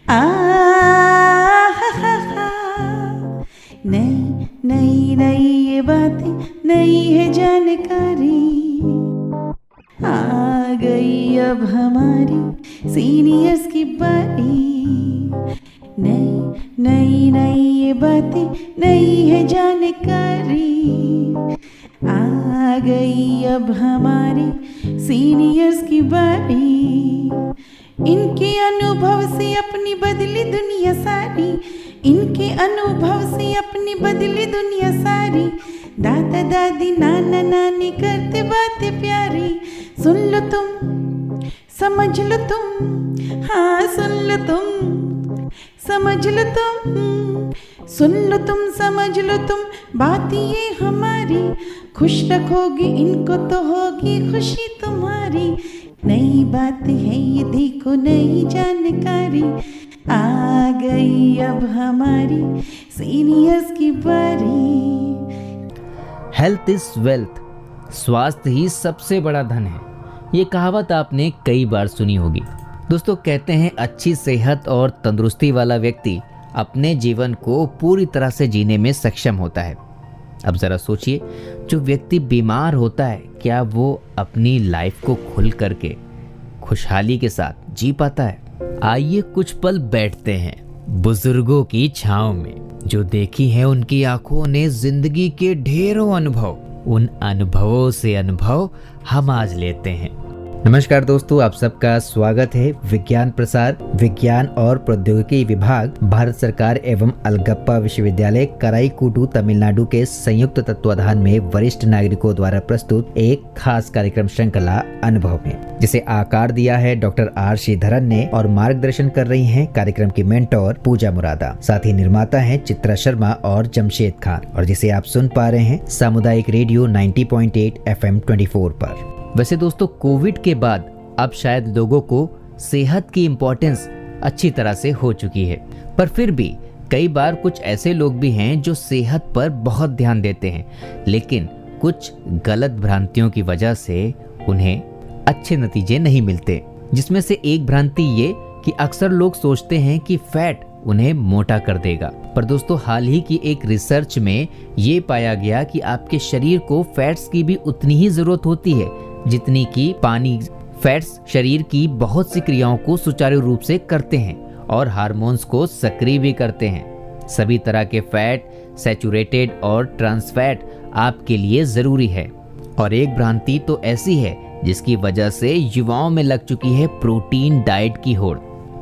आ नई नई नई ये बातें, नई है जानकारी, आ गई अब हमारी सीनियर्स की बारी। नई नई नई ये बातें, नई है जानकारी, आ गई अब हमारी सीनियर्स की बारी। इनके अनुभव से अपनी बदली दुनिया सारी, इनके अनुभव से अपनी बदली दुनिया सारी। दादा दादी नाना नानी करते बातें प्यारी। सुन लो तुम, समझ लो तुम, हाँ सुन लो तुम, समझ लो तुम, सुन लो तुम, समझ लो तुम, बात ये हमारी। खुश रखोगी इनको तो होगी खुशी तुम्हारी। नई बात है ये देखो, नई जानकारी, आ गई अब हमारी सीनियर्स की बारी। हेल्थ इज वेल्थ, स्वास्थ्य ही सबसे बड़ा धन है। ये कहावत आपने कई बार सुनी होगी। दोस्तों, कहते हैं अच्छी सेहत और तंदुरुस्ती वाला व्यक्ति अपने जीवन को पूरी तरह से जीने में सक्षम होता है। अब ज़रा सोचिए, जो व्यक्ति बीमार होता है, क्या वो अपनी लाइफ को खुल करके खुशहाली के साथ जी पाता है? आइए कुछ पल बैठते हैं बुजुर्गों की छांव में, जो देखी है उनकी आंखों ने जिंदगी के ढेरों अनुभव। उन अनुभवों से अनुभव हम आज लेते हैं। नमस्कार दोस्तों, आप सबका स्वागत है विज्ञान प्रसार, विज्ञान और प्रौद्योगिकी विभाग, भारत सरकार एवं अलगप्पा विश्वविद्यालय कराईकुडू तमिलनाडु के संयुक्त तत्वाधान में वरिष्ठ नागरिकों द्वारा प्रस्तुत एक खास कार्यक्रम श्रृंखला अनुभव में, जिसे आकार दिया है डॉक्टर आर श्रीधरन ने और मार्गदर्शन कर रही हैं कार्यक्रम की मेंटोर पूजा मुरादा। साथ ही निर्माता हैं चित्रा शर्मा और जमशेद खान, और जिसे आप सुन पा रहे हैं सामुदायिक रेडियो 90.8 FM 24 पर। वैसे दोस्तों, कोविड के बाद अब शायद लोगों को सेहत की इम्पोर्टेंस अच्छी तरह से हो चुकी है, पर फिर भी कई बार कुछ ऐसे लोग भी हैं जो सेहत पर बहुत ध्यान देते हैं, लेकिन कुछ गलत भ्रांतियों की वजह से उन्हें अच्छे नतीजे नहीं मिलते। जिसमें से एक भ्रांति ये कि अक्सर लोग सोचते हैं कि फैट उन्हें मोटा कर देगा। पर दोस्तों, हाल ही की एक रिसर्च में ये पाया गया कि आपके शरीर को फैट्स की भी उतनी ही जरूरत होती है जितनी कि पानी। फैट्स शरीर की बहुत सी क्रियाओं को सुचारू रूप से करते हैं और हार्मोन्स को सक्रिय भी करते हैं। सभी तरह के फैट, सैचुरेटेड और ट्रांस फैट आपके लिए जरूरी है। और एक भ्रांति तो ऐसी है जिसकी वजह से युवाओं में लग चुकी है प्रोटीन डाइट की होड़।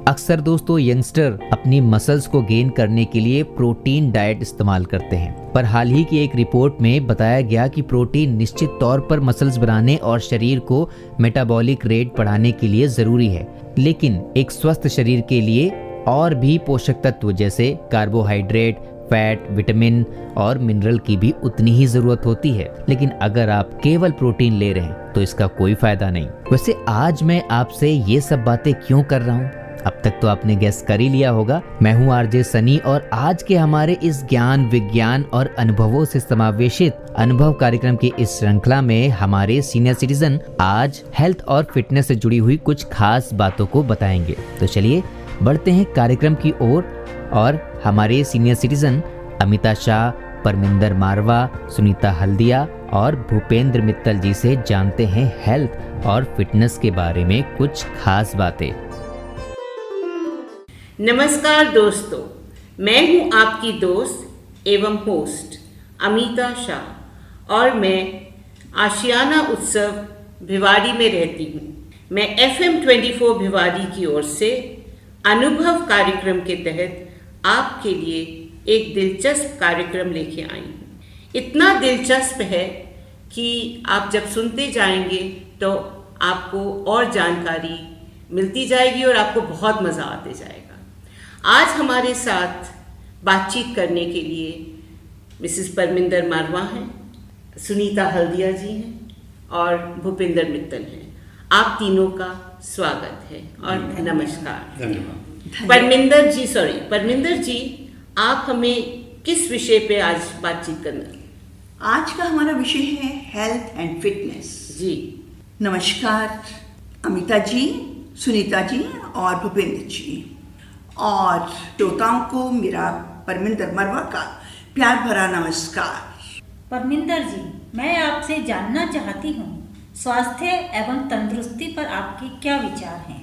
अक्सर दोस्तों, यंगस्टर अपनी मसल्स को गेन करने के लिए प्रोटीन डाइट इस्तेमाल करते हैं, पर हाल ही की एक रिपोर्ट में बताया गया कि प्रोटीन निश्चित तौर पर मसल्स बनाने और शरीर को मेटाबॉलिक रेट बढ़ाने के लिए जरूरी है, लेकिन एक स्वस्थ शरीर के लिए और भी पोषक तत्व जैसे कार्बोहाइड्रेट, फैट, विटामिन और मिनरल की भी उतनी ही जरूरत होती है। लेकिन अगर आप केवल प्रोटीन ले रहे हैं तो इसका कोई फायदा नहीं। वैसे आज मैं आपसे ये सब बातें क्यों कर रहा हूँ, अब तक तो आपने गेस कर ही लिया होगा। मैं हूँ आरजे सनी, और आज के हमारे इस ज्ञान, विज्ञान और अनुभवों से समावेशित अनुभव कार्यक्रम की इस श्रृंखला में हमारे सीनियर सिटीजन आज हेल्थ और फिटनेस से जुड़ी हुई कुछ खास बातों को बताएंगे। तो चलिए बढ़ते हैं कार्यक्रम की ओर और हमारे सीनियर सिटीजन अमिता शाह, परमिंदर मारवा, सुनीता हल्दिया और भूपेंद्र मित्तल जी से जानते हैं हेल्थ और फिटनेस के बारे में कुछ खास बातें। नमस्कार दोस्तों, मैं हूं आपकी दोस्त एवं होस्ट अमिता शाह और मैं आशियाना उत्सव भिवाड़ी में रहती हूं। मैं FM 24 भिवाड़ी की ओर से अनुभव कार्यक्रम के तहत आपके लिए एक दिलचस्प कार्यक्रम लेके आई हूं। इतना दिलचस्प है कि आप जब सुनते जाएंगे तो आपको और जानकारी मिलती जाएगी और आपको बहुत मज़ा आते जाएगा। आज हमारे साथ बातचीत करने के लिए मिसेस परमिंदर मारवा हैं, सुनीता हल्दिया जी हैं और भूपेंद्र मित्तल हैं। आप तीनों का स्वागत है और नमस्कार। परमिंदर जी, आप हमें किस विषय पे आज बातचीत करना? आज का हमारा विषय है हेल्थ एंड फिटनेस। जी नमस्कार अमिता जी, सुनीता जी और भूपेंद्र जी। और श्रोताओं को मेरा परमिंदर मरवा का प्यार भरा नमस्कार। परमिंदर जी, मैं आपसे जानना चाहती हूँ, स्वास्थ्य एवं तंदुरुस्ती पर आपके क्या विचार हैं?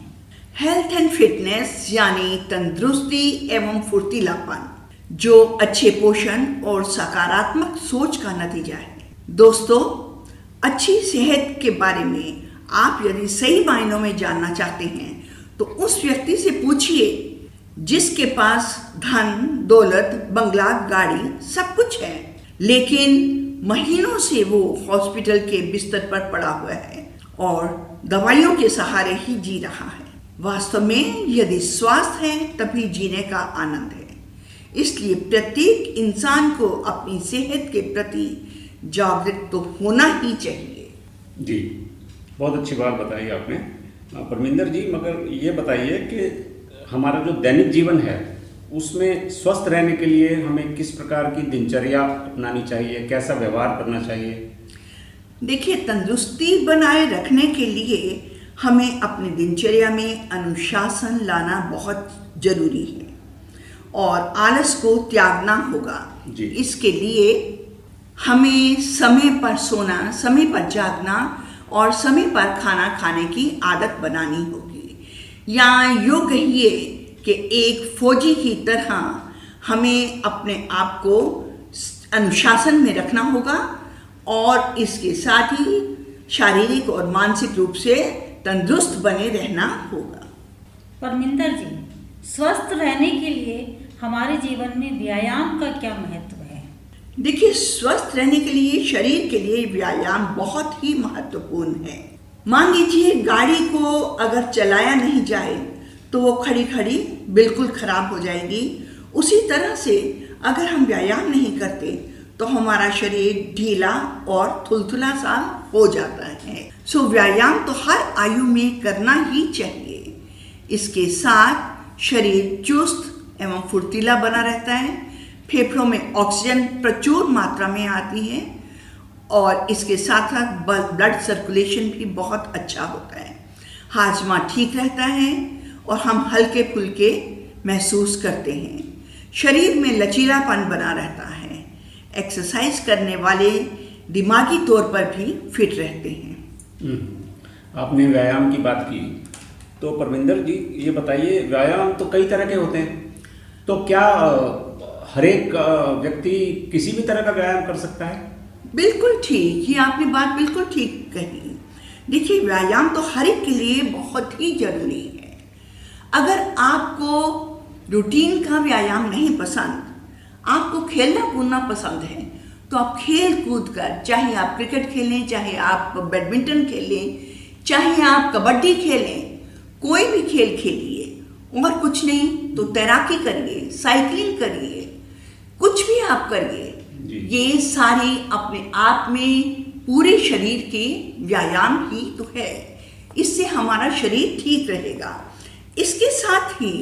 हेल्थ एंड फिटनेस यानी तंदुरुस्ती एवं फुर्तीलापन, जो अच्छे पोषण और सकारात्मक सोच का नतीजा है। दोस्तों, अच्छी सेहत के बारे में आप यदि सही मायनों में जानना चाहते हैं तो उस व्यक्ति से पूछिए जिसके पास धन, दौलत, बंगला, गाड़ी सब कुछ है, लेकिन महीनों से वो हॉस्पिटल के बिस्तर पर पड़ा हुआ है और दवाइयों के सहारे ही जी रहा है। वास्तव में यदि स्वास्थ्य है तभी जीने का आनंद है। इसलिए प्रत्येक इंसान को अपनी सेहत के प्रति जागरूक तो होना ही चाहिए। जी, बहुत अच्छी बात बताई आपने परमिंदर जी। मगर ये बताइए कि हमारा जो दैनिक जीवन है उसमें स्वस्थ रहने के लिए हमें किस प्रकार की दिनचर्या अपनानी चाहिए, कैसा व्यवहार करना चाहिए? देखिए, तंदुरुस्ती बनाए रखने के लिए हमें अपनी दिनचर्या में अनुशासन लाना बहुत जरूरी है और आलस को त्यागना होगा। जी। इसके लिए हमें समय पर सोना, समय पर जागना और समय पर खाना खाने की आदत बनानी होगी। या यूँ कहिए कि एक फौजी की तरह हमें अपने आप को अनुशासन में रखना होगा और इसके साथ ही शारीरिक और मानसिक रूप से तंदुरुस्त बने रहना होगा। परमिंदर जी, स्वस्थ रहने के लिए हमारे जीवन में व्यायाम का क्या महत्व है? देखिए, स्वस्थ रहने के लिए शरीर के लिए व्यायाम बहुत ही महत्वपूर्ण है। मान लीजिए गाड़ी को अगर चलाया नहीं जाए तो वो खड़ी खड़ी बिल्कुल खराब हो जाएगी। उसी तरह से अगर हम व्यायाम नहीं करते तो हमारा शरीर ढीला और थुलथुला सा हो जाता है। सो व्यायाम तो हर आयु में करना ही चाहिए। इसके साथ शरीर चुस्त एवं फुर्तीला बना रहता है, फेफड़ों में ऑक्सीजन प्रचुर मात्रा में आती है और इसके साथ साथ ब्लड सर्कुलेशन भी बहुत अच्छा होता है, हाजमा ठीक रहता है और हम हल्के फुल्के महसूस करते हैं। शरीर में लचीलापन बना रहता है। एक्सरसाइज करने वाले दिमागी तौर पर भी फिट रहते हैं। आपने व्यायाम की बात की तो परमिंदर जी ये बताइए, व्यायाम तो कई तरह के होते हैं, तो क्या हर एक व्यक्ति किसी भी तरह का व्यायाम कर सकता है? बिल्कुल ठीक, ये आपने बात बिल्कुल ठीक कही। देखिए, व्यायाम तो हर एक के लिए बहुत ही जरूरी है। अगर आपको रूटीन का व्यायाम नहीं पसंद, आपको खेलना कूदना पसंद है, तो आप खेल कूद कर, चाहे आप क्रिकेट खेलें, चाहे आप बैडमिंटन खेलें, चाहे आप कबड्डी खेलें, कोई भी खेल खेलिए। और कुछ नहीं तो तैराकी करिए, साइकिलिंग करिए, कुछ भी आप करिए। ये सारी अपने आप में पूरे शरीर के व्यायाम ही तो है। इससे हमारा शरीर ठीक रहेगा। इसके साथ ही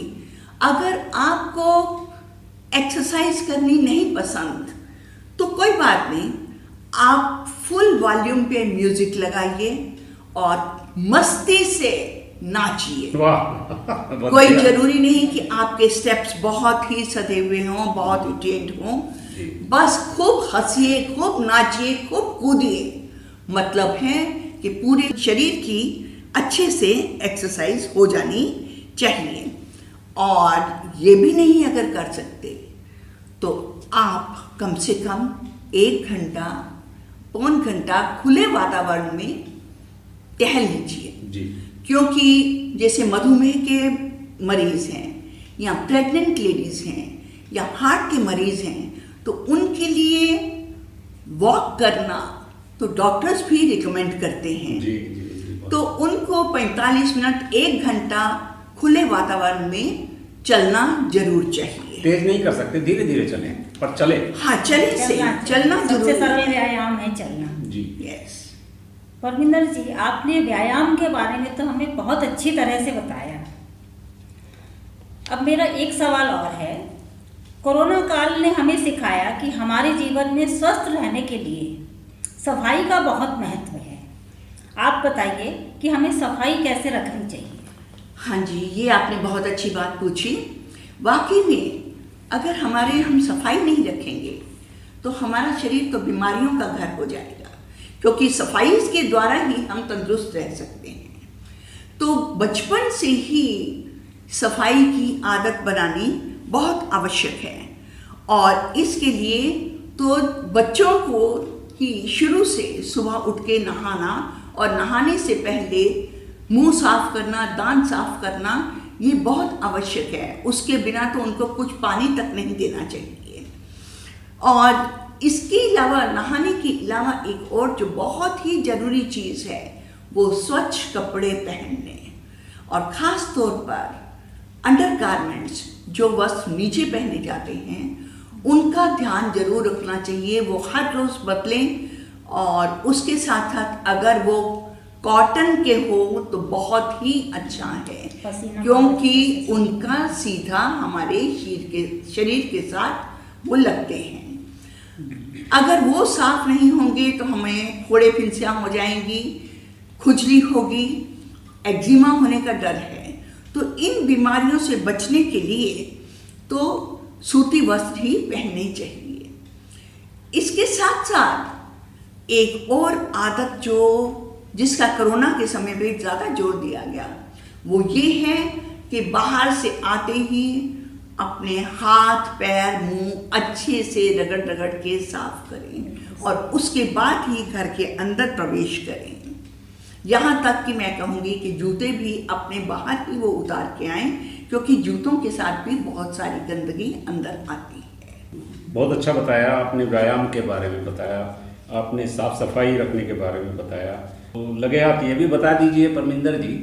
अगर आपको एक्सरसाइज करनी नहीं पसंद तो कोई बात नहीं, आप फुल वॉल्यूम पे म्यूजिक लगाइए और मस्ती से नाचिए। वाह, कोई जरूरी नहीं कि आपके स्टेप्स बहुत ही सधे हुए हों, बहुत ही ट्रेंड हों। बस खूब हंसिए, खूब नाचिए, खूब कूदिए। मतलब है कि पूरे शरीर की अच्छे से एक्सरसाइज हो जानी चाहिए। और ये भी नहीं अगर कर सकते तो आप कम से कम 1 घंटा, पौन घंटा खुले वातावरण में टहल लीजिए। जी। क्योंकि जैसे मधुमेह के मरीज हैं या प्रेग्नेंट लेडीज हैं या हार्ट के मरीज हैं तो उनके लिए वॉक करना तो डॉक्टर्स भी रिकमेंड करते हैं। जी, जी, जी, तो उनको 45 मिनट 1 घंटा खुले वातावरण में चलना जरूर चाहिए। तेज नहीं कर सकते, धीरे धीरे चलें, पर चले। हाँ, चले से चलना सबसे जरूर सरल व्यायाम है चलना। जी। यस। परमिंदर जी, आपने व्यायाम के बारे में तो हमें बहुत अच्छी तरह से बताया। अब मेरा एक सवाल और है। कोरोना काल ने हमें सिखाया कि हमारे जीवन में स्वस्थ रहने के लिए सफाई का बहुत महत्व है। आप बताइए कि हमें सफाई कैसे रखनी चाहिए? हाँ जी, ये आपने बहुत अच्छी बात पूछी। वाकई में अगर हम सफाई नहीं रखेंगे तो हमारा शरीर तो बीमारियों का घर हो जाएगा, क्योंकि सफाई के द्वारा ही हम तंदुरुस्त रह सकते हैं। तो बचपन से ही सफाई की आदत बनानी बहुत आवश्यक है, और इसके लिए तो बच्चों को ही शुरू से सुबह उठ के नहाना, और नहाने से पहले मुंह साफ करना, दांत साफ करना, ये बहुत आवश्यक है। उसके बिना तो उनको कुछ पानी तक नहीं देना चाहिए। और इसके अलावा, नहाने के अलावा एक और जो बहुत ही ज़रूरी चीज़ है वो स्वच्छ कपड़े पहनने, और ख़ास तौर पर अंडरगारमेंट्स जो वस्त्र नीचे पहने जाते हैं उनका ध्यान जरूर रखना चाहिए। वो हर रोज़ बदलें, और उसके साथ साथ अगर वो कॉटन के हो तो बहुत ही अच्छा है, क्योंकि उनका सीधा हमारे शरीर के साथ वो लगते हैं। अगर वो साफ नहीं होंगे तो हमें फोड़े फिंसियाँ हो जाएंगी, खुजली होगी, एक्जिमा होने का डर है। तो इन बीमारियों से बचने के लिए तो सूती वस्त्र ही पहनने चाहिए। इसके साथ साथ एक और आदत जिसका कोरोना के समय पे ज़्यादा जोर दिया गया, वो ये है कि बाहर से आते ही अपने हाथ, पैर, मुंह अच्छे से रगड़ रगड़ के साफ करें, और उसके बाद ही घर के अंदर प्रवेश करें। यहाँ तक कि मैं कहूँगी कि जूते भी अपने बाहर ही वो उतार के आएँ, क्योंकि जूतों के साथ भी बहुत सारी गंदगी अंदर आती है। बहुत अच्छा बताया आपने, व्यायाम के बारे में बताया आपने, साफ सफाई रखने के बारे में बताया। तो लगे आप ये भी बता दीजिए परमिंदर जी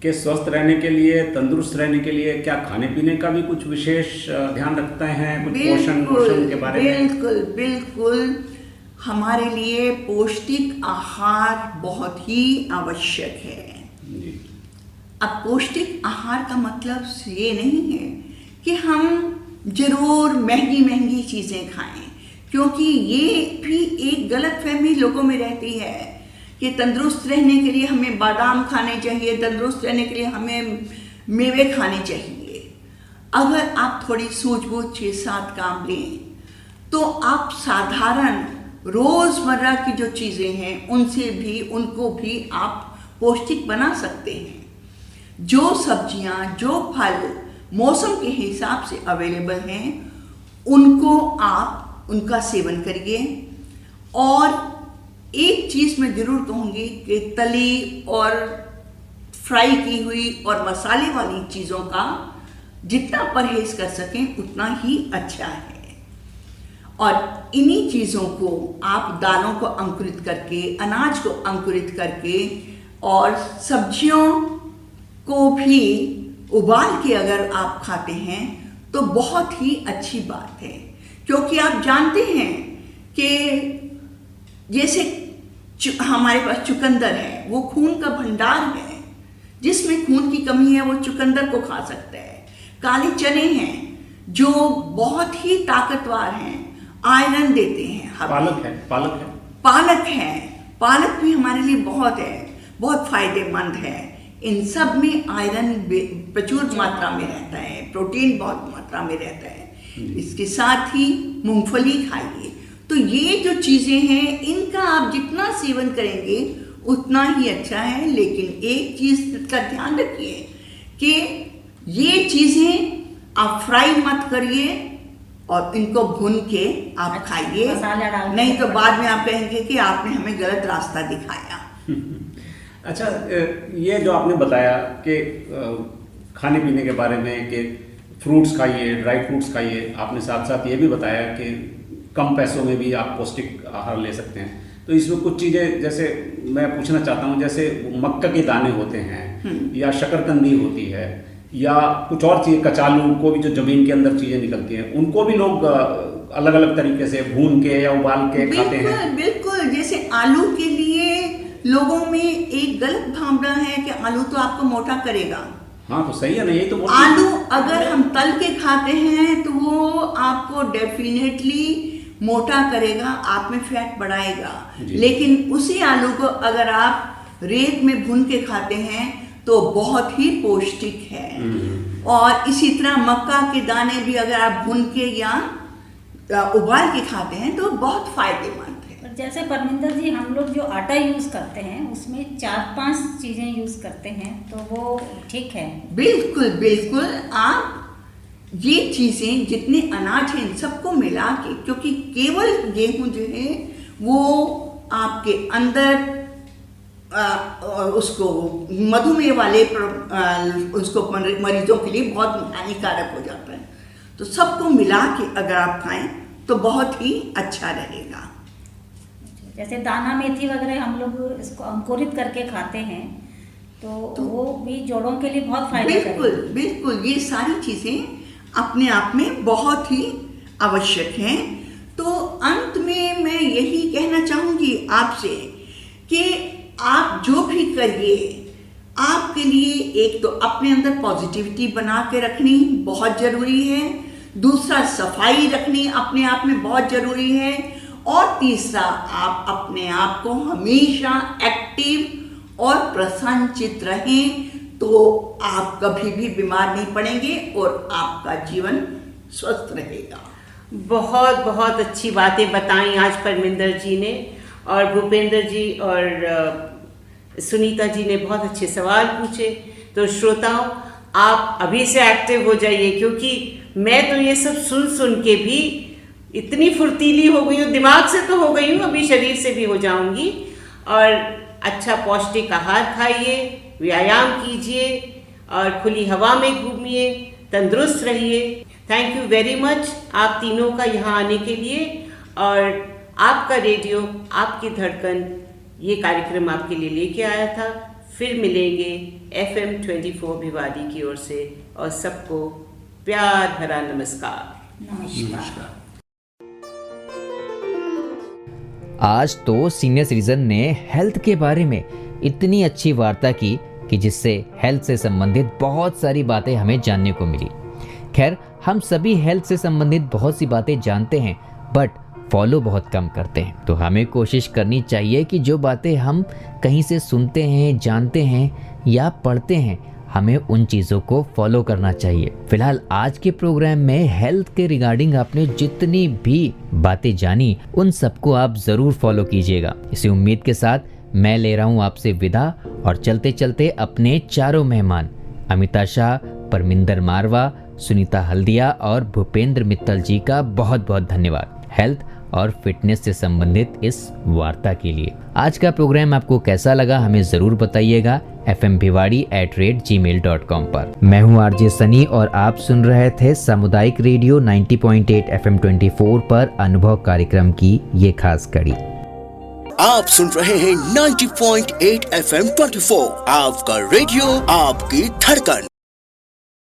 कि स्वस्थ रहने के लिए, तंदुरुस्त रहने के लिए क्या खाने पीने का भी कुछ विशेष ध्यान रखते हैं, कुछ पोषण के बारे में? बिल्कुल हमारे लिए पौष्टिक आहार बहुत ही आवश्यक है जी। अब पौष्टिक आहार का मतलब ये नहीं है कि हम जरूर महंगी चीज़ें खाएं, क्योंकि ये भी एक गलतफहमी लोगों में रहती है कि तंदुरुस्त रहने के लिए हमें बादाम खाने चाहिए, तंदुरुस्त रहने के लिए हमें मेवे खाने चाहिए। अगर आप थोड़ी सूझबूझ के साथ काम लें तो आप साधारण रोज़मर्रा की जो चीज़ें हैं उनको भी आप पौष्टिक बना सकते हैं। जो सब्जियां, जो फल मौसम के हिसाब से अवेलेबल हैं उनका सेवन करिए। और एक चीज़ मैं ज़रूर कहूँगी कि तली और फ्राई की हुई और मसाले वाली चीज़ों का जितना परहेज कर सकें उतना ही अच्छा है। और इन्हीं चीज़ों को आप दालों को अंकुरित करके, अनाज को अंकुरित करके और सब्जियों को भी उबाल के अगर आप खाते हैं तो बहुत ही अच्छी बात है। क्योंकि आप जानते हैं कि जैसे हमारे पास चुकंदर है, वो खून का भंडार है। जिसमें खून की कमी है वो चुकंदर को खा सकता है। काले चने हैं जो बहुत ही ताकतवर हैं, आयरन देते हैं। पालक भी हमारे लिए बहुत फायदेमंद है। इन सब में आयरन प्रचुर मात्रा में रहता है, प्रोटीन बहुत मात्रा में रहता है। इसके साथ ही मूंगफली खाइए। तो ये जो चीज़ें हैं इनका आप जितना सेवन करेंगे उतना ही अच्छा है। लेकिन एक चीज़ का ध्यान रखिए कि ये चीज़ें आप फ्राई मत करिए और इनको भून के आप खाइए, नहीं तो बाद में आप कहेंगे कि आपने हमें गलत रास्ता दिखाया। अच्छा, ये जो आपने बताया कि खाने पीने के बारे में कि फ्रूट्स खाइए, ड्राई फ्रूट्स खाइए, आपने साथ साथ ये भी बताया कि कम पैसों में भी आप पौष्टिक आहार ले सकते हैं। तो इसमें कुछ चीज़ें जैसे मैं पूछना चाहता हूँ, जैसे मक्का के दाने होते हैं या शकरकंदी होती है या कुछ और चीज़, कचालू को भी जो ज़मीन के अंदर चीज़ें निकलती हैं उनको भी लोग अलग अलग तरीके से भून के या उबाल के खाते हैं। बिल्कुल, जैसे आलू के लिए लोगों में एक गलत भावना है कि आलू तो आपको मोटा करेगा। हाँ, तो सही है ना, यही तो आलू अगर हम तल के खाते हैं तो वो आपको डेफिनेटली मोटा करेगा, आप में फैट बढ़ाएगा। लेकिन उसी आलू को अगर आप रेत में भून के खाते हैं तो बहुत ही पौष्टिक है। और इसी तरह मक्का के दाने भी अगर आप भून के या उबाल के खाते हैं तो बहुत फायदेमंद है। और जैसे परमिंदर जी हम लोग जो आटा यूज़ करते हैं उसमें 4-5 चीज़ें यूज़ करते हैं, तो वो ठीक है? बिल्कुल बिल्कुल, आप ये चीज़ें जितने अनाज हैं इन सबको मिला के, क्योंकि केवल गेहूं जो है वो आपके अंदर उसको मधुमेह वाले उसको मरीजों के लिए बहुत हानिकारक हो जाता है। तो सबको मिला के अगर आप खाएं तो बहुत ही अच्छा रहेगा। जैसे दाना मेथी वगैरह हम लोग इसको अंकुरित करके खाते हैं तो वो भी जोड़ों के लिए बहुत फायदा बिल्कुल बिल्कुल, ये सारी चीज़ें अपने आप में बहुत ही आवश्यक हैं। तो अंत में मैं यही कहना चाहूँगी आपसे कि आप जो भी करिए, आपके लिए एक तो अपने अंदर पॉजिटिविटी बना के रखनी बहुत ज़रूरी है, दूसरा सफाई रखनी अपने आप में बहुत ज़रूरी है, और तीसरा आप अपने आप को हमेशा एक्टिव और प्रसन्नचित्त रहें, तो आप कभी भी बीमार नहीं पड़ेंगे और आपका जीवन स्वस्थ रहेगा। बहुत बहुत अच्छी बातें बताई आज परमिंदर जी ने, और भूपेंद्र जी और सुनीता जी ने बहुत अच्छे सवाल पूछे। तो श्रोताओं, आप अभी से एक्टिव हो जाइए, क्योंकि मैं तो ये सब सुन सुन के भी इतनी फुर्तीली हो गई हूँ, दिमाग से तो हो गई हूँ, अभी शरीर से भी हो जाऊंगी। और अच्छा पौष्टिक आहार खाइए, व्यायाम कीजिए और खुली हवा में घूमिए, तंदुरुस्त रहिए। थैंक यू वेरी मच आप तीनों का यहाँ आने के लिए, और आपका रेडियो आपकी धड़कन ये कार्यक्रम आपके लिए लेके आया था। फिर मिलेंगे FM 24 भिवाड़ी की ओर से, और सबको प्यार भरा नमस्कार। नमस्कार। आज तो सीनियर सिटीजन ने हेल्थ के बारे में इतनी अच्छी वार्ता की कि जिससे हेल्थ से संबंधित बहुत सारी बातें हमें जानने को मिली। खैर, हम सभी हेल्थ से संबंधित बहुत सी बातें जानते हैं, बट फॉलो बहुत कम करते हैं। तो हमें कोशिश करनी चाहिए कि जो बातें हम कहीं से सुनते हैं, जानते हैं या पढ़ते हैं, हमें उन चीज़ों को फॉलो करना चाहिए। फिलहाल आज के प्रोग्राम में हेल्थ के रिगार्डिंग आपने जितनी भी बातें जानी, उन सबको आप ज़रूर फॉलो कीजिएगा। इसी उम्मीद के साथ मैं ले रहा हूँ आपसे विदा, और चलते चलते अपने चारों मेहमान अमिता शाह, परमिंदर मारवा, सुनीता हल्दिया और भूपेंद्र मित्तल जी का बहुत बहुत धन्यवाद हेल्थ और फिटनेस से संबंधित इस वार्ता के लिए। आज का प्रोग्राम आपको कैसा लगा हमें ज़रूर बताइएगा fmbhiwadi@gmail.com पर। मैं हूँ आरजे सनी और आप सुन रहे थे सामुदायिक रेडियो 90.8 FM 24 पर अनुभव कार्यक्रम की ये खास कड़ी। आप सुन रहे हैं 90.8 FM 24, आपका रेडियो आपकी धड़कन।